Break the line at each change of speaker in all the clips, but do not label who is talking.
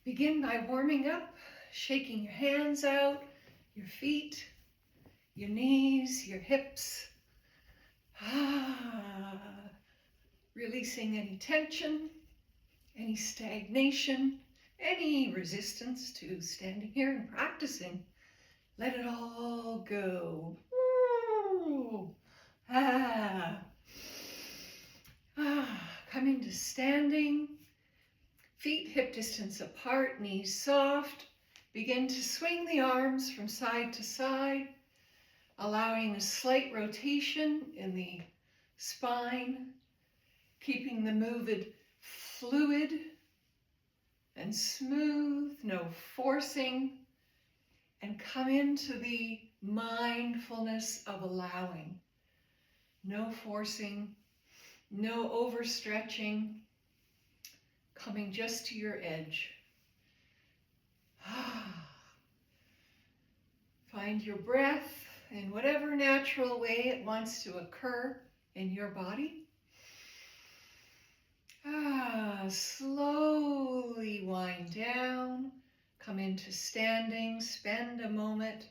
Begin by warming up, shaking your hands out, your feet, your knees, your hips. Releasing any tension, any stagnation, any resistance to standing here and practicing. Let it all go. Come into standing. Feet hip distance apart, knees soft. Begin to swing the arms from side to side, allowing a slight rotation in the spine, keeping the movement fluid and smooth, no forcing, and come into the mindfulness of allowing. No forcing, no overstretching, coming just to your edge. Find your breath in whatever natural way it wants to occur in your body. Slowly wind down, come into standing, spend a moment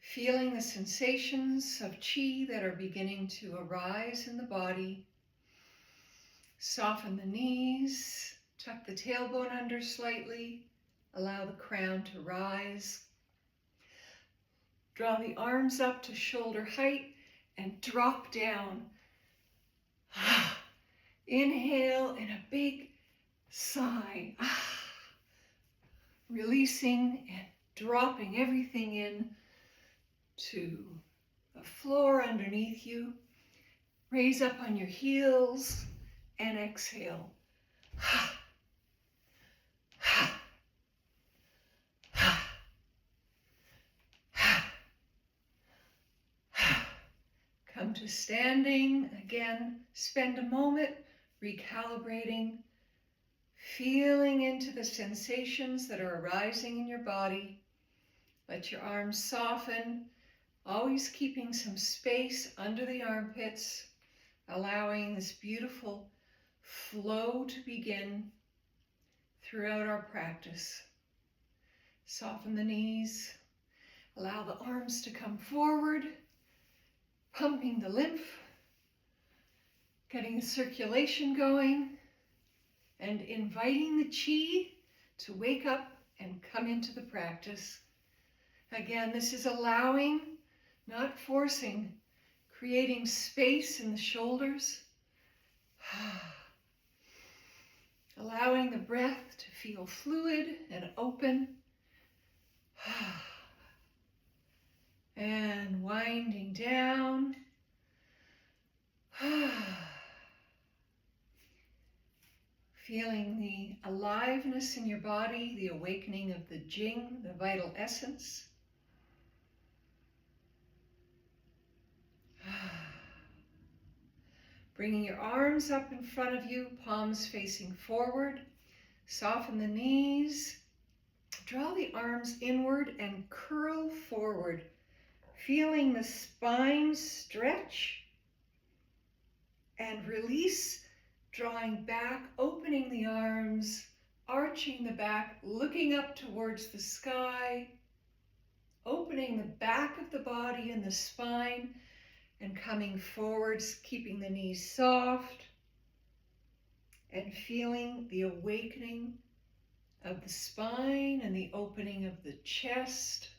feeling the sensations of qi that are beginning to arise in the body. Soften the knees, tuck the tailbone under slightly, allow the crown to rise. Draw the arms up to shoulder height and drop down. Inhale and a big sigh. Releasing and dropping everything in to the floor underneath you. Raise up on your heels and exhale. Come to standing. Again, spend a moment recalibrating, feeling into the sensations that are arising in your body. Let your arms soften, always keeping some space under the armpits, allowing this beautiful flow to begin throughout our practice. Soften the knees, allow the arms to come forward, pumping the lymph, getting the circulation going, and inviting the qi to wake up and come into the practice. Again, this is allowing, not forcing, creating space in the shoulders, allowing the breath to feel fluid and open, and winding down. Feeling the aliveness in your body, the awakening of the Jing, the vital essence. Bringing your arms up in front of you, palms facing forward. Soften the knees. Draw the arms inward and curl forward. Feeling the spine stretch and release. Drawing back, opening the arms, arching the back, looking up towards the sky, opening the back of the body and the spine, and coming forwards, keeping the knees soft, and feeling the awakening of the spine and the opening of the chest,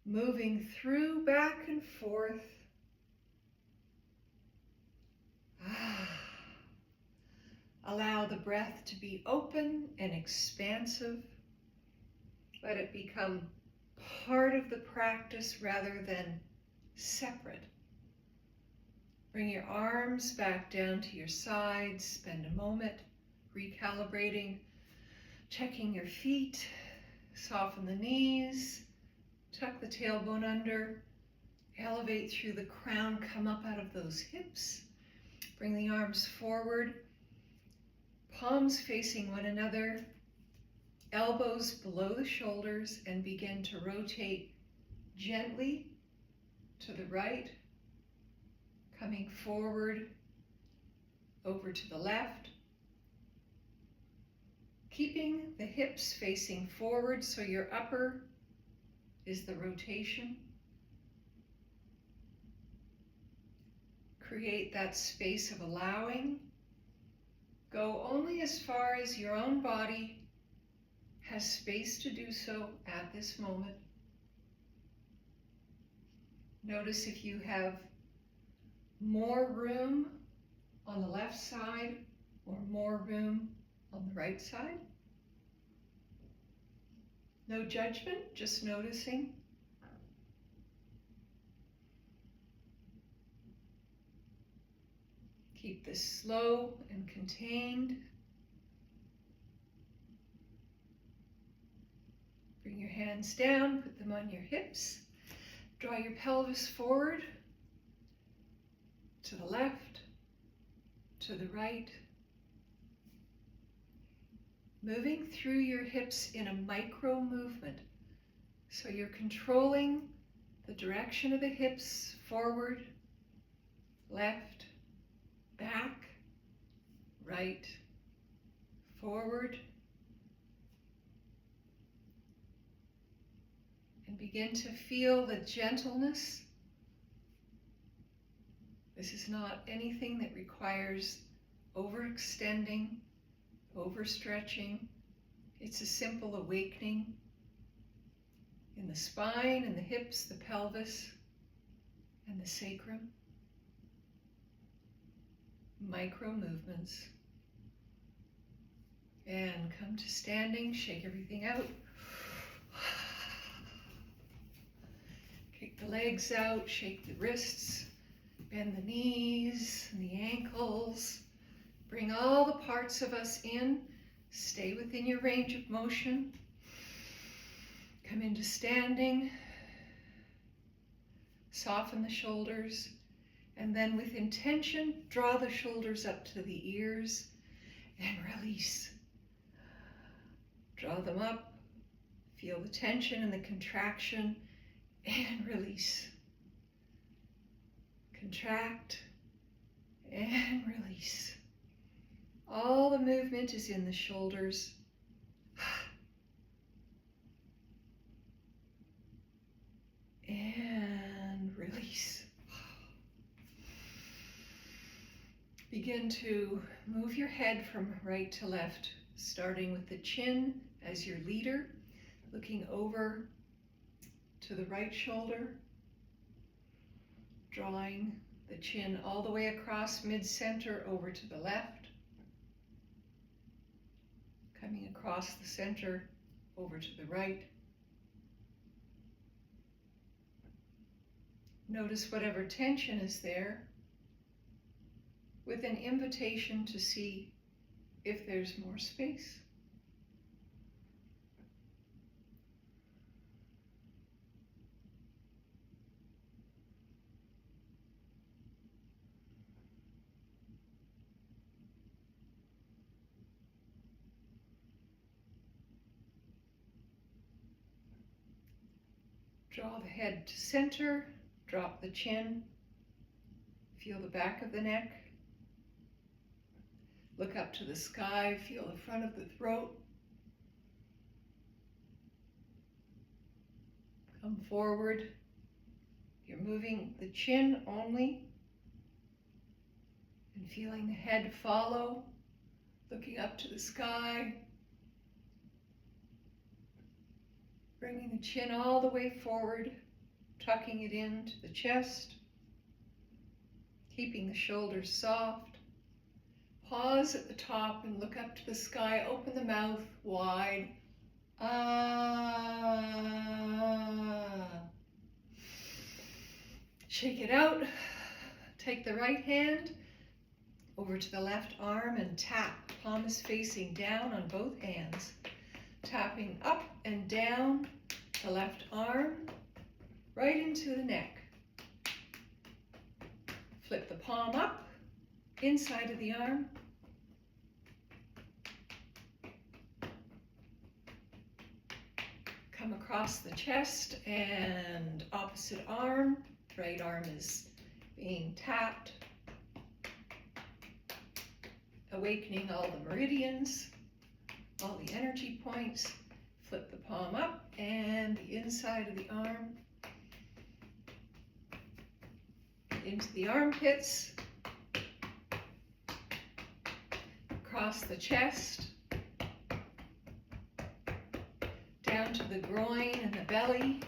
moving through back and forth. Allow the breath to be open and expansive. Let it become part of the practice rather than separate. Bring your arms back down to your sides. Spend a moment recalibrating, checking your feet, soften the knees, tuck the tailbone under, elevate through the crown, come up out of those hips. Bring the arms forward, palms facing one another, elbows below the shoulders, and begin to rotate gently to the right, coming forward, over to the left, Keeping the hips facing forward so your upper is the rotation. Create that space of allowing. Go only as far as your own body has space to do so at this moment. Notice if you have more room on the left side or more room on the right side. No judgment, just noticing. Keep this slow and contained. Bring your hands down, put them on your hips. Draw your pelvis forward, to the left, to the right. Moving through your hips in a micro movement. So you're controlling the direction of the hips, forward, left, back, right, forward. And begin to feel the gentleness. This is not anything that requires overextending, overstretching. It's a simple awakening in the spine and the hips, the pelvis, and the sacrum. Micro movements. And come to standing, shake everything out. Kick the legs out, shake the wrists, bend the knees and the ankles. Bring all the parts of us in. Stay within your range of motion. Come into standing. Soften the shoulders. And then with intention, draw the shoulders up to the ears and release. Draw them up. Feel the tension and the contraction and release. Contract and release. All the movement is in the shoulders. And release. Begin to move your head from right to left, starting with the chin as your leader, looking over to the right shoulder, drawing the chin all the way across mid-center over to the left, coming across the center over to the right. Notice whatever tension is there, with an invitation to see if there's more space. Draw the head to center, drop the chin, feel the back of the neck. Look up to the sky, feel the front of the throat. Come forward. You're moving the chin only and feeling the head follow, looking up to the sky. Bringing the chin all the way forward, tucking it into the chest, keeping the shoulders soft. Pause at the top and look up to the sky. Open the mouth wide. Ah. Shake it out. Take the right hand over to the left arm and tap. Palm is facing down on both hands. Tapping up and down the left arm, right into the neck. Flip the palm up, inside of the arm. Come across the chest and opposite arm. Right arm is being tapped. Awakening all the meridians. all the energy points. Flip the palm up and the inside of the arm into the armpits, across the chest, down to the groin and the belly.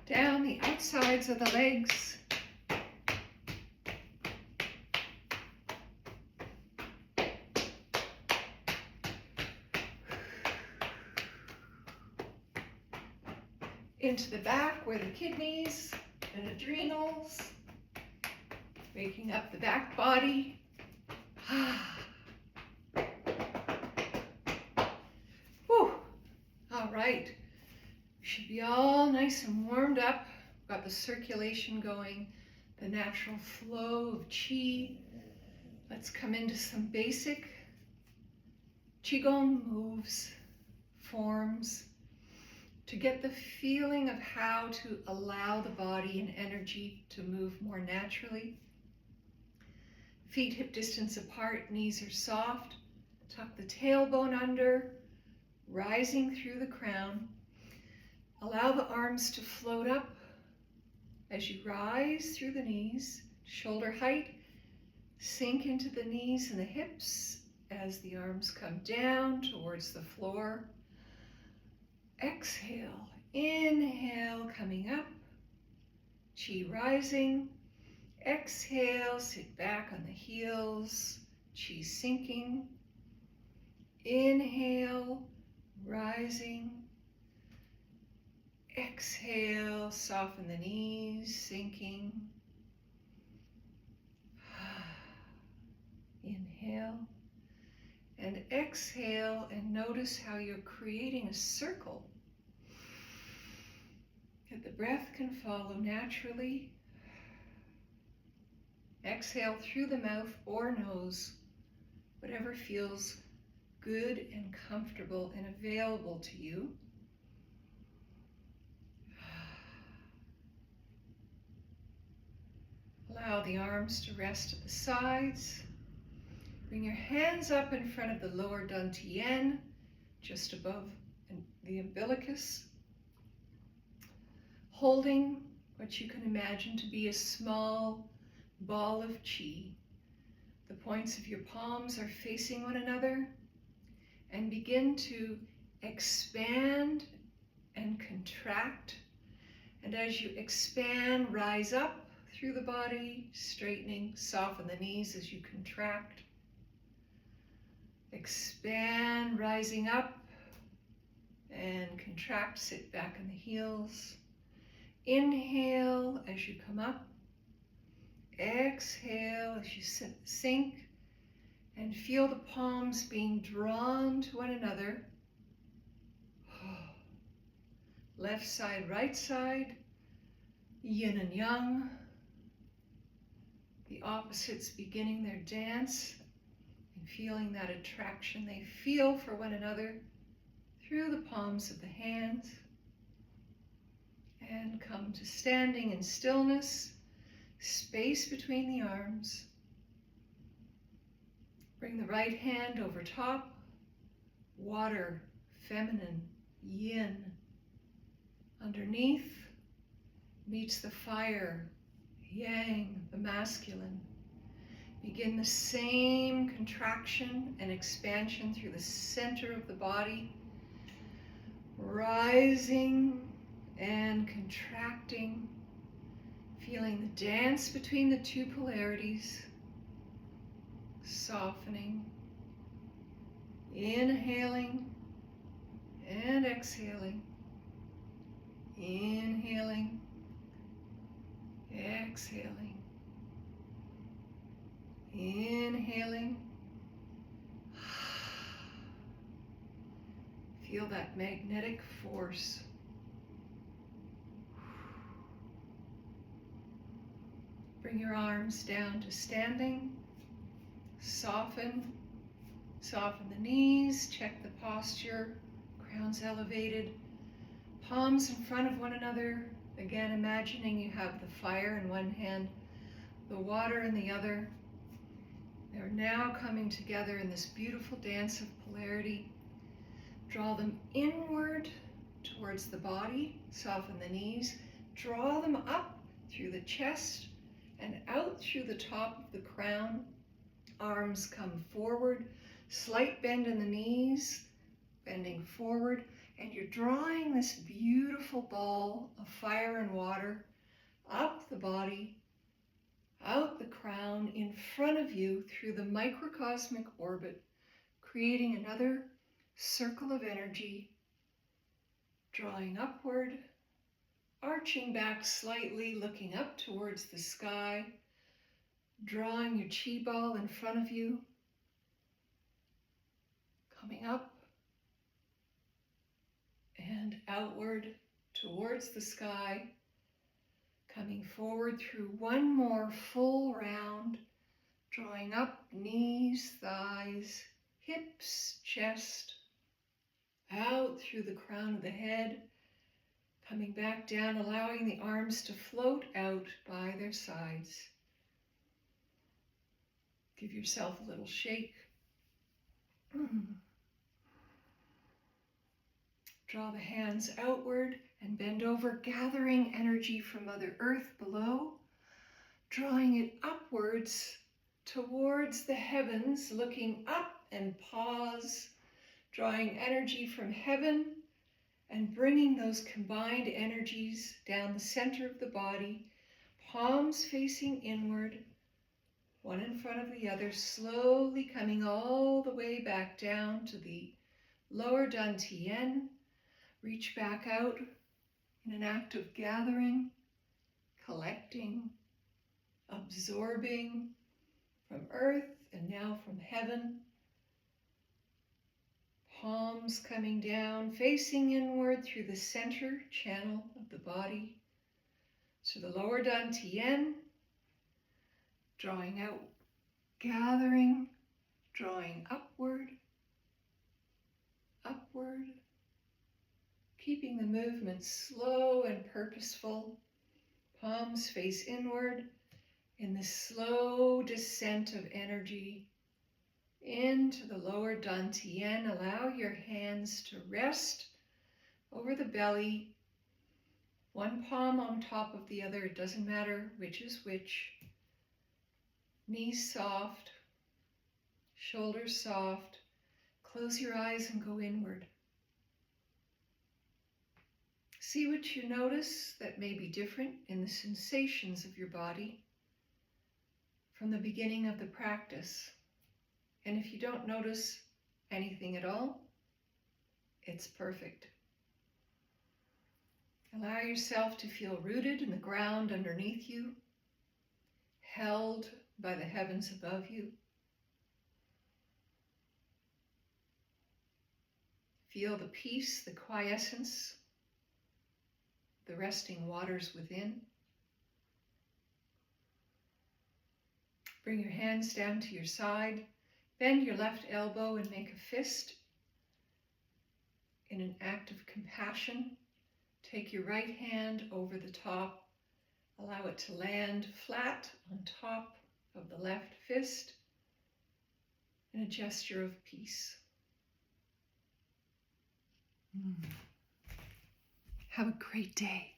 Down the outsides of the legs. Into the back where the kidneys and adrenals, waking up the back body. Whew. All right. Should be all nice and warmed up. Got the circulation going, the natural flow of Qi. Let's come into some basic Qigong moves, forms, to get the feeling of how to allow the body and energy to move more naturally. Feet hip distance apart, knees are soft. Tuck the tailbone under, rising through the crown. Allow the arms to float up as you rise through the knees, shoulder height. Sink into the knees and the hips as the arms come down towards the floor. Exhale, inhale, coming up, Qi rising. Exhale, sit back on the heels, Qi sinking. Inhale, rising. Exhale, soften the knees, sinking. Inhale and exhale, and notice how you're creating a circle that the breath can follow naturally. Exhale through the mouth or nose, whatever feels good and comfortable and available to you. Allow the arms to rest at the sides. Bring your hands up in front of the lower dantian, just above the umbilicus, holding what you can imagine to be a small ball of Qi. The points of your palms are facing one another, and begin to expand and contract. And as you expand, rise up through the body, straightening, soften the knees as you contract. Expand, rising up, and contract, sit back on the heels. Inhale as you come up. Exhale as you sink, and feel the palms being drawn to one another. Left side, right side, yin and yang. The opposites beginning their dance. Feeling that attraction they feel for one another through the palms of the hands. And come to standing in stillness, space between the arms. Bring the right hand over top, water, feminine, yin. Underneath meets the fire, yang, the masculine. Begin the same contraction and expansion through the center of the body, rising and contracting, feeling the dance between the two polarities, softening, inhaling and exhaling, inhaling, exhaling. Inhaling. Feel that magnetic force. Bring your arms down to standing. Soften. Soften the knees. Check the posture. Crown's elevated. Palms in front of one another. Again, imagining you have the fire in one hand, the water in the other. They're now coming together in this beautiful dance of polarity. Draw them inward towards the body, soften the knees. Draw them up through the chest and out through the top of the crown. Arms come forward, slight bend in the knees, bending forward, and you're drawing this beautiful ball of fire and water up the body, out the crown, in front of you through the microcosmic orbit, creating another circle of energy, drawing upward, arching back slightly, looking up towards the sky, drawing your chi ball in front of you, coming up and outward towards the sky, coming forward through one more full round, drawing up knees, thighs, hips, chest, out through the crown of the head, coming back down, allowing the arms to float out by their sides. Give yourself a little shake. Draw the hands outward and bend over, gathering energy from Mother Earth below, drawing it upwards towards the heavens, looking up and pause, drawing energy from heaven and bringing those combined energies down the center of the body, palms facing inward, one in front of the other, slowly coming all the way back down to the lower dantian. Reach back out in an act of gathering, collecting, absorbing from earth and now from heaven. Palms coming down, facing inward through the center channel of the body. So the lower dantian, drawing out, gathering, drawing upward, upward, keeping the movement slow and purposeful. Palms face inward in this slow descent of energy into the lower dantian. Allow your hands to rest over the belly, one palm on top of the other. It doesn't matter which is which. Knees soft, shoulders soft. Close your eyes and go inward. See what you notice that may be different in the sensations of your body from the beginning of the practice. And if you don't notice anything at all, it's perfect. Allow yourself to feel rooted in the ground underneath you, held by the heavens above you. Feel the peace, the quiescence, the resting waters within. Bring your hands down to your side. Bend your left elbow and make a fist in an act of compassion. Take your right hand over the top. Allow it to land flat on top of the left fist in a gesture of peace. Have a great day.